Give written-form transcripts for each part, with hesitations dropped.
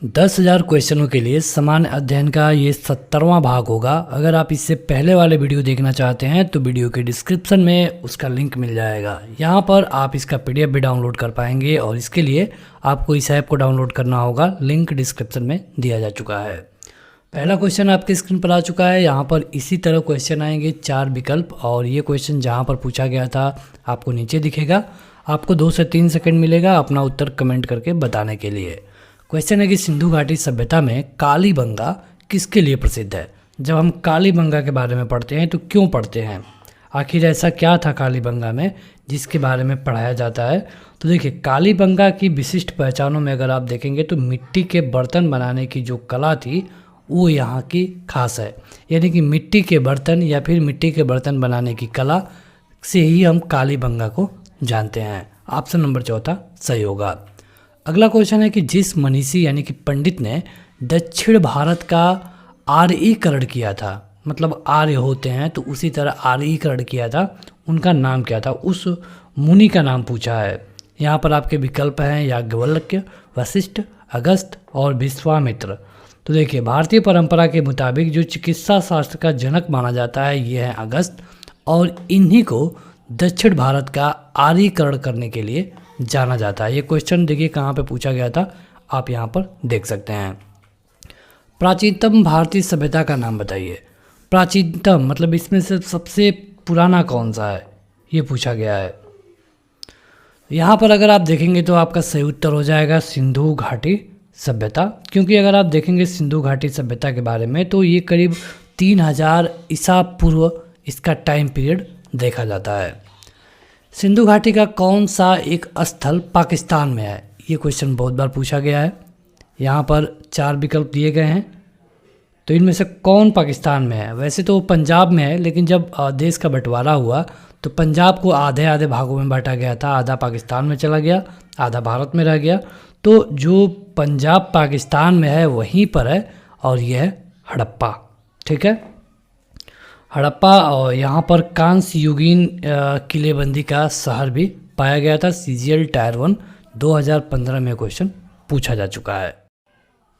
10,000 क्वेश्चनों के लिए सामान्य अध्ययन का ये 70वां भाग होगा। अगर आप इससे पहले वाले वीडियो देखना चाहते हैं तो वीडियो के डिस्क्रिप्शन में उसका लिंक मिल जाएगा। यहाँ पर आप इसका PDF भी डाउनलोड कर पाएंगे और इसके लिए आपको इस ऐप को डाउनलोड करना होगा। लिंक डिस्क्रिप्शन में दिया जा चुका है। पहला क्वेश्चन आपकी स्क्रीन पर आ चुका है। यहाँ पर इसी तरह क्वेश्चन आएंगे 4 विकल्प और ये क्वेश्चन जहाँ पर पूछा गया था आपको नीचे दिखेगा। आपको 2 से 3 सेकंड मिलेगा अपना उत्तर कमेंट करके बताने के लिए। क्वेश्चन है कि सिंधु घाटी सभ्यता में कालीबंगा किसके लिए प्रसिद्ध है। जब हम कालीबंगा के बारे में पढ़ते हैं तो क्यों पढ़ते हैं, आखिर ऐसा क्या था कालीबंगा में जिसके बारे में पढ़ाया जाता है। तो देखिए, कालीबंगा की विशिष्ट पहचानों में अगर आप देखेंगे तो मिट्टी के बर्तन बनाने की जो कला थी वो यहाँ की खास है। यानी कि मिट्टी के बर्तन या फिर मिट्टी के बर्तन बनाने की कला से ही हम कालीबंगा को जानते हैं। ऑप्शन नंबर चौथा सही होगा। अगला क्वेश्चन है कि जिस मनीषी यानी कि पंडित ने दक्षिण भारत का आर्यीकरण किया था, मतलब आर्य होते हैं तो उसी तरह आर्यीकरण किया था, उनका नाम क्या था, उस मुनि का नाम पूछा है। यहाँ पर आपके विकल्प हैं याज्ञवल्क्य, वशिष्ठ, अगस्त और विश्वामित्र। तो देखिए, भारतीय परंपरा के मुताबिक जो चिकित्सा शास्त्र का जनक माना जाता है ये है अगस्त, और इन्हीं को दक्षिण भारत का आर्यीकरण करने के लिए जाना जाता है। ये क्वेश्चन देखिए कहाँ पे पूछा गया था, आप यहाँ पर देख सकते हैं। प्राचीनतम भारतीय सभ्यता का नाम बताइए। प्राचीनतम मतलब इसमें से सबसे पुराना कौन सा है, ये पूछा गया है। यहाँ पर अगर आप देखेंगे तो आपका सही उत्तर हो जाएगा सिंधु घाटी सभ्यता, क्योंकि अगर आप देखेंगे सिंधु घाटी सभ्यता के बारे में तो ये करीब 3000 ईसा पूर्व इसका टाइम पीरियड देखा जाता है। सिंधु घाटी का कौन सा एक स्थल पाकिस्तान में है, ये क्वेश्चन बहुत बार पूछा गया है। यहाँ पर 4 विकल्प दिए गए हैं, तो इनमें से कौन पाकिस्तान में है। वैसे तो पंजाब में है, लेकिन जब देश का बंटवारा हुआ तो पंजाब को आधे आधे भागों में बांटा गया था। आधा पाकिस्तान में चला गया, आधा भारत में रह गया। तो जो पंजाब पाकिस्तान में है वहीं पर है और यह है हड़प्पा। ठीक है, हड़प्पा। और यहाँ पर कांस्य युगीन किलेबंदी का शहर भी पाया गया था। CGL टायर 1 2015 में क्वेश्चन पूछा जा चुका है।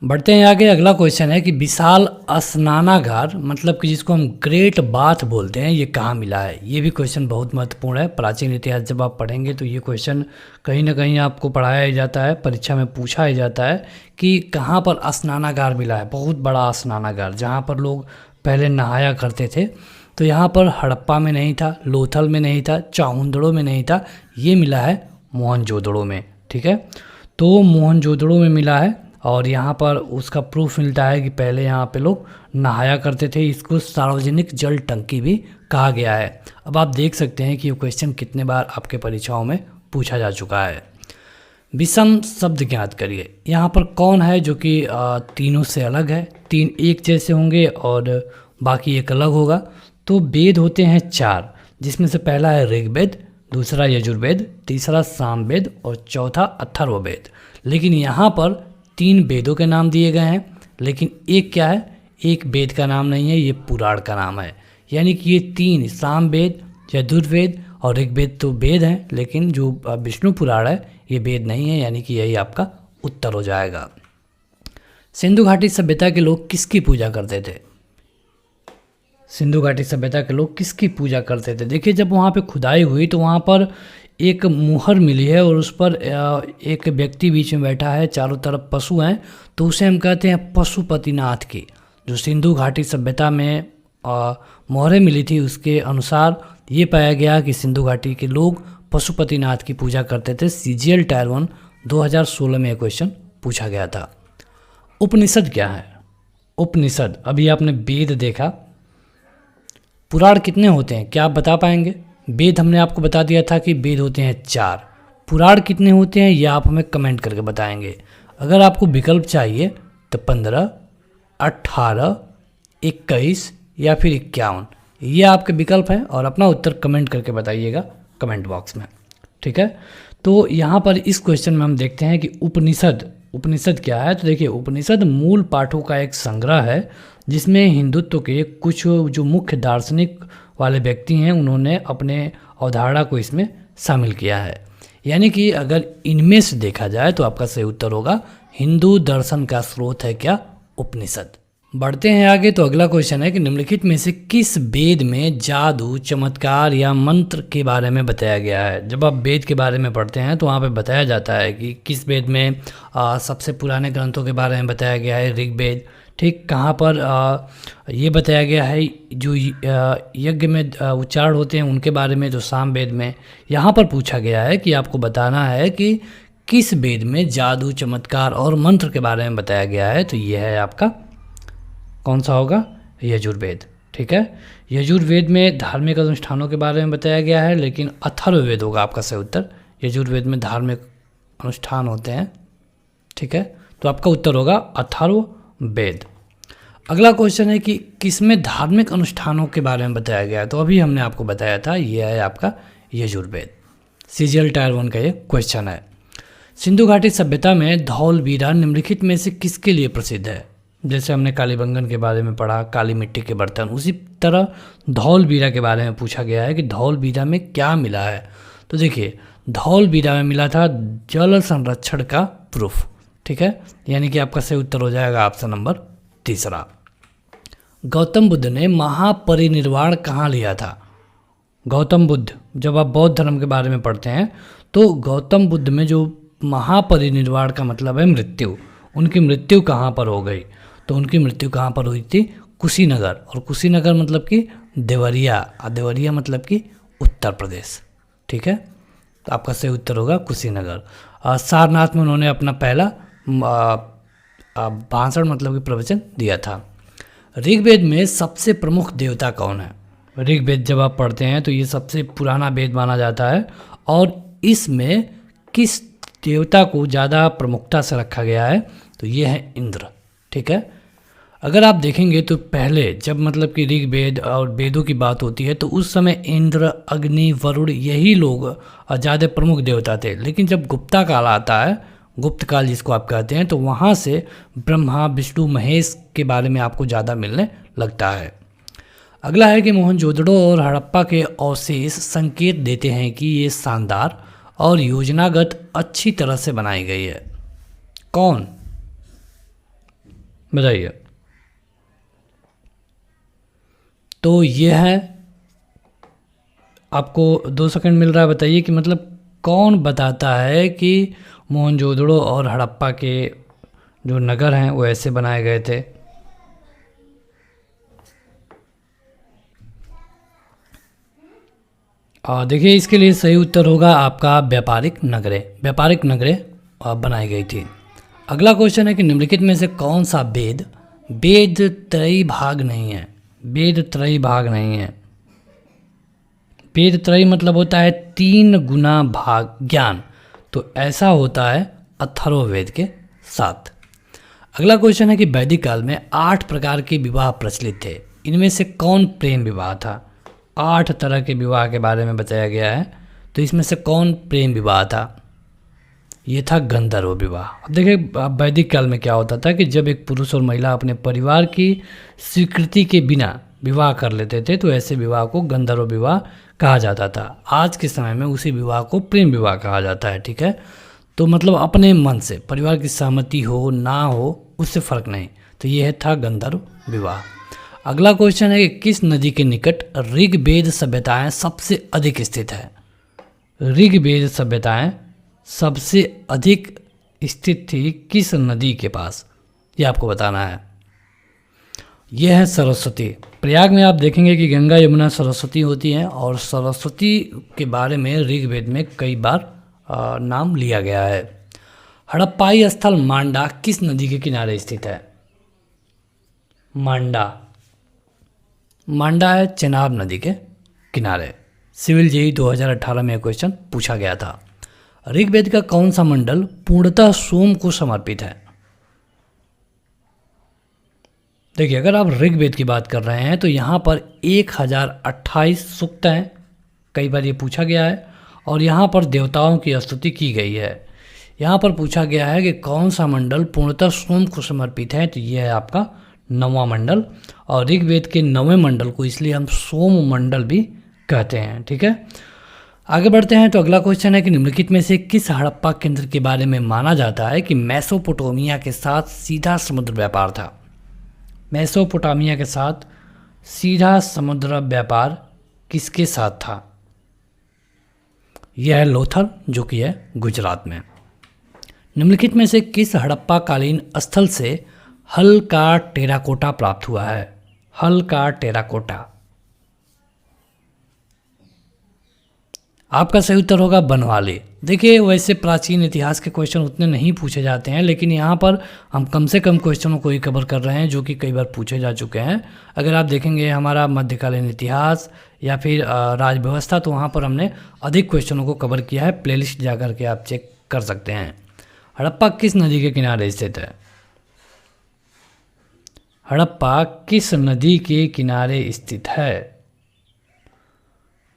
बढ़ते हैं आगे। अगला क्वेश्चन है कि विशाल स्नानागार मतलब कि जिसको हम ग्रेट बाथ बोलते हैं, ये कहाँ मिला है। ये भी क्वेश्चन बहुत महत्वपूर्ण है। प्राचीन इतिहास जब आप पढ़ेंगे तो ये क्वेश्चन कहीं ना कहीं आपको पढ़ाया ही जाता है, परीक्षा में पूछा ही जाता है कि कहाँ पर स्नानागार मिला है। बहुत बड़ा स्नानागार जहाँ पर लोग पहले नहाया करते थे। तो यहाँ पर हड़प्पा में नहीं था, लोथल में नहीं था, चामुंडड़ो में नहीं था, ये मिला है मोहनजोदड़ो में। ठीक है, तो मोहनजोदड़ो में मिला है और यहाँ पर उसका प्रूफ मिलता है कि पहले यहाँ पे लोग नहाया करते थे। इसको सार्वजनिक जल टंकी भी कहा गया है। अब आप देख सकते हैं कि ये क्वेश्चन कितने बार आपके परीक्षाओं में पूछा जा चुका है। विषम शब्द ज्ञात करिए। यहाँ पर कौन है जो कि तीनों से अलग है। 3 एक जैसे होंगे और बाकी एक अलग होगा। तो वेद होते हैं 4, जिसमें से पहला है ऋग्वेद, दूसरा यजुर्वेद, तीसरा सामवेद और चौथा अथर्ववेद। लेकिन यहाँ पर 3 वेदों के नाम दिए गए हैं, लेकिन एक क्या है, एक वेद का नाम नहीं है, ये पुराण का नाम है। यानी कि ये 3 सामवेद, यजुर्वेद और ऋग्वेद तो वेद हैं, लेकिन जो विष्णु पुराण है ये वेद नहीं है। यानी कि यही आपका उत्तर हो जाएगा। सिंधु घाटी सभ्यता के लोग किसकी पूजा करते थे। सिंधु घाटी सभ्यता के लोग किसकी पूजा करते थे। देखिए, जब वहाँ पे खुदाई हुई तो वहाँ पर एक मुहर मिली है और उस पर एक व्यक्ति बीच में बैठा है, चारों तरफ पशु हैं, तो उसे हम कहते हैं पशुपतिनाथ की। जो सिंधु घाटी सभ्यता में मोहरें मिली थी उसके अनुसार ये पाया गया कि सिंधु घाटी के लोग पशुपतिनाथ की पूजा करते थे। CGL टायर 1 2016 में क्वेश्चन पूछा गया था। उपनिषद क्या है। उपनिषद, अभी आपने वेद देखा, पुराण कितने होते हैं क्या आप बता पाएंगे। वेद हमने आपको बता दिया था कि वेद होते हैं 4, पुराण कितने होते हैं ये आप हमें कमेंट करके बताएंगे। अगर आपको विकल्प चाहिए तो 15, 18, 21 या फिर 51, ये आपके विकल्प हैं और अपना उत्तर कमेंट करके बताइएगा कमेंट बॉक्स में। ठीक है, तो यहाँ पर इस क्वेश्चन में हम देखते हैं कि उपनिषद क्या है। तो देखिए, उपनिषद मूल पाठों का एक संग्रह है जिसमें हिंदुत्व के कुछ जो मुख्य दार्शनिक वाले व्यक्ति हैं उन्होंने अपने अवधारणा को इसमें शामिल किया है। यानी कि अगर इनमें से देखा जाए तो आपका सही उत्तर होगा हिंदू दर्शन का स्रोत है क्या? उपनिषद। बढ़ते हैं आगे। तो अगला क्वेश्चन है कि निम्नलिखित में से किस वेद में जादू, चमत्कार या मंत्र के बारे में बताया गया है? जब आप वेद के बारे में पढ़ते हैं तो वहाँ पे बताया जाता है कि किस वेद में सबसे पुराने ग्रंथों के बारे में बताया गया है, ऋग्वेद। ठीक, कहाँ पर ये बताया गया है जो यज्ञ में उच्चारण होते हैं उनके बारे में, जो सामवेद में। यहाँ पर पूछा गया है कि आपको बताना है कि किस वेद में जादू, चमत्कार और मंत्र के बारे में बताया गया है। तो ये है आपका कौन सा होगा? यजुर्वेद। ठीक है, यजुर्वेद में धार्मिक अनुष्ठानों के बारे में बताया गया है, लेकिन अथर्ववेद होगा आपका सही उत्तर। यजुर्वेद में धार्मिक अनुष्ठान होते हैं। ठीक है, तो आपका उत्तर होगा अथर्ववेद। अगला क्वेश्चन है कि किसमें धार्मिक अनुष्ठानों के बारे में बताया गया है? तो अभी हमने आपको बताया था, ये है आपका यजुर्वेद। सीजीएल टायर 1 का ये क्वेश्चन है। सिंधु घाटी सभ्यता में धौलवीरा निम्नलिखित में से किसके लिए प्रसिद्ध है? जैसे हमने कालीबंगन के बारे में पढ़ा, काली मिट्टी के बर्तन, उसी तरह धौलवीरा के बारे में पूछा गया है कि धौलवीरा में क्या मिला है। तो देखिए, धौलवीरा में मिला था जल संरक्षण का प्रूफ। ठीक है, यानी कि आपका सही उत्तर हो जाएगा ऑप्शन नंबर 3। गौतम बुद्ध ने महापरिनिर्वाण कहाँ लिया था? गौतम बुद्ध, जब आप बौद्ध धर्म के बारे में पढ़ते हैं तो गौतम बुद्ध में जो महापरिनिर्वाण का मतलब है मृत्यु, उनकी मृत्यु कहाँ पर हो गई? तो उनकी मृत्यु कहाँ पर हुई थी? कुशीनगर। और कुशीनगर मतलब कि देवरिया, देवरिया मतलब कि उत्तर प्रदेश। ठीक है, तो आपका सही उत्तर होगा कुशीनगर। सारनाथ में उन्होंने अपना पहला भाषण मतलब कि प्रवचन दिया था। ऋग्वेद में सबसे प्रमुख देवता कौन है? ऋग्वेद जब आप पढ़ते हैं तो ये सबसे पुराना वेद माना जाता है, और इसमें किस देवता को ज़्यादा प्रमुखता से रखा गया है? तो ये है इंद्र। ठीक है, अगर आप देखेंगे तो पहले जब मतलब कि ऋग्वेद और वेदों की बात होती है तो उस समय इंद्र, अग्नि, वरुण यही लोग ज़्यादा प्रमुख देवता थे। लेकिन जब गुप्ता काल आता है, गुप्त काल जिसको आप कहते हैं, तो वहाँ से ब्रह्मा, विष्णु, महेश के बारे में आपको ज़्यादा मिलने लगता है। अगला है कि मोहनजोदड़ो और हड़प्पा के अवशेष संकेत देते हैं कि ये शानदार और योजनागत अच्छी तरह से बनाई गई है। कौन? बताइए। तो ये है, आपको 2 सेकंड मिल रहा है, बताइए कि मतलब कौन बताता है कि मोहनजोदड़ो और हड़प्पा के जो नगर हैं वो ऐसे बनाए गए थे? देखिए, इसके लिए सही उत्तर होगा आपका व्यापारिक नगरें। व्यापारिक नगरें बनाई गई थी। अगला क्वेश्चन है कि निम्नलिखित में से कौन सा वेद वेद त्रयी भाग नहीं है? वेद त्रयी भाग नहीं है। वेद त्रयी मतलब होता है 3 गुना भाग ज्ञान, तो ऐसा होता है अथर्ववेद के साथ। अगला क्वेश्चन है कि वैदिक काल में 8 प्रकार के विवाह प्रचलित थे, इनमें से कौन प्रेम विवाह था? 8 तरह के विवाह के बारे में बताया गया है, तो इसमें से कौन प्रेम विवाह था? ये था गंधर्व विवाह। अब देखिए, वैदिक काल में क्या होता था कि जब एक पुरुष और महिला अपने परिवार की स्वीकृति के बिना विवाह कर लेते थे तो ऐसे विवाह को गंधर्व विवाह कहा जाता था। आज के समय में उसी विवाह को प्रेम विवाह कहा जाता है। ठीक है, तो मतलब अपने मन से, परिवार की सहमति हो ना हो उससे फर्क नहीं, तो यह था गंधर्व विवाह। अगला क्वेश्चन है कि किस नदी के निकट ऋग्वेद सभ्यताएं सबसे अधिक स्थित है? ऋग्वेद सभ्यताएं सबसे अधिक स्थित थी किस नदी के पास? ये आपको बताना है। यह है सरस्वती। प्रयाग में आप देखेंगे कि गंगा, यमुना, सरस्वती होती हैं, और सरस्वती के बारे में ऋग्वेद में कई बार नाम लिया गया है। हड़प्पाई स्थल मांडा किस नदी के किनारे स्थित है? मांडा है चेनाब नदी के किनारे। सिविल जेई 2018 में क्वेश्चन पूछा गया था। ऋग्वेद का कौन सा मंडल पूर्णतः सोम को समर्पित है? देखिए, अगर आप ऋग्वेद की बात कर रहे हैं तो यहाँ पर 1028 सूक्त हैं, कई बार ये पूछा गया है, और यहाँ पर देवताओं की स्तुति की गई है। यहाँ पर पूछा गया है कि कौन सा मंडल पूर्णतः सोम को समर्पित है, तो ये है आपका 9वां मंडल, और ऋग्वेद के 9वें मंडल को इसलिए हम सोम मंडल भी कहते हैं। ठीक है, आगे बढ़ते हैं तो अगला क्वेश्चन है कि निम्नलिखित में से किस हड़प्पा केंद्र के बारे में माना जाता है कि मेसोपोटामिया के साथ सीधा समुद्र व्यापार था। मेसोपोटामिया के साथ सीधा समुद्र व्यापार किसके साथ था? यह है लोथल, जो कि है गुजरात में। निम्नलिखित में से किस हड़प्पा कालीन स्थल से हल का टेराकोटा प्राप्त हुआ है? हल का टेराकोटा। आपका सही उत्तर होगा बनवाली। देखिए, वैसे प्राचीन इतिहास के क्वेश्चन उतने नहीं पूछे जाते हैं, लेकिन यहाँ पर हम कम से कम क्वेश्चनों को ही कवर कर रहे हैं जो कि कई बार पूछे जा चुके हैं। अगर आप देखेंगे हमारा मध्यकालीन इतिहास या फिर राज व्यवस्था, तो वहाँ पर हमने अधिक क्वेश्चनों को कवर किया है। प्लेलिस्ट जा कर के आप चेक कर सकते हैं। हड़प्पा किस नदी के किनारे स्थित है? हड़प्पा किस नदी के किनारे स्थित है?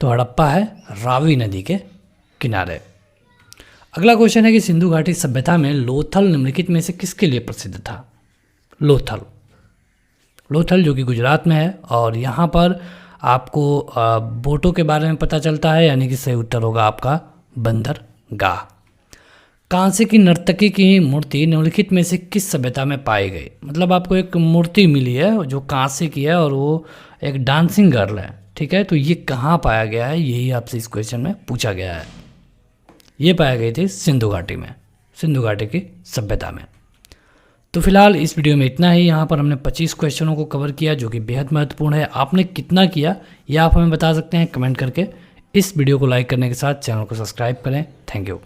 तो हड़प्पा है रावी नदी के किनारे। अगला क्वेश्चन है कि सिंधु घाटी सभ्यता में लोथल निम्नलिखित में से किसके लिए प्रसिद्ध था? लोथल। लोथल जो कि गुजरात में है, और यहाँ पर आपको बोटों के बारे में पता चलता है, यानी कि सही उत्तर होगा आपका बंदरगाह। कांसे की नर्तकी की मूर्ति निम्नलिखित में से किस सभ्यता में पाई गई? मतलब आपको एक मूर्ति मिली है जो कांसे की है और वो एक डांसिंग गर्ल है, ठीक है। तो ये कहाँ पाया गया है, यही आपसे इस क्वेश्चन में पूछा गया है। ये पाया गई थी सिंधु घाटी में, सिंधु घाटी की सभ्यता में। तो फिलहाल इस वीडियो में इतना ही। यहाँ पर हमने 25 क्वेश्चनों को कवर किया जो कि बेहद महत्वपूर्ण है। आपने कितना किया यह आप हमें बता सकते हैं कमेंट करके। इस वीडियो को लाइक करने के साथ चैनल को सब्सक्राइब करें। Thank you.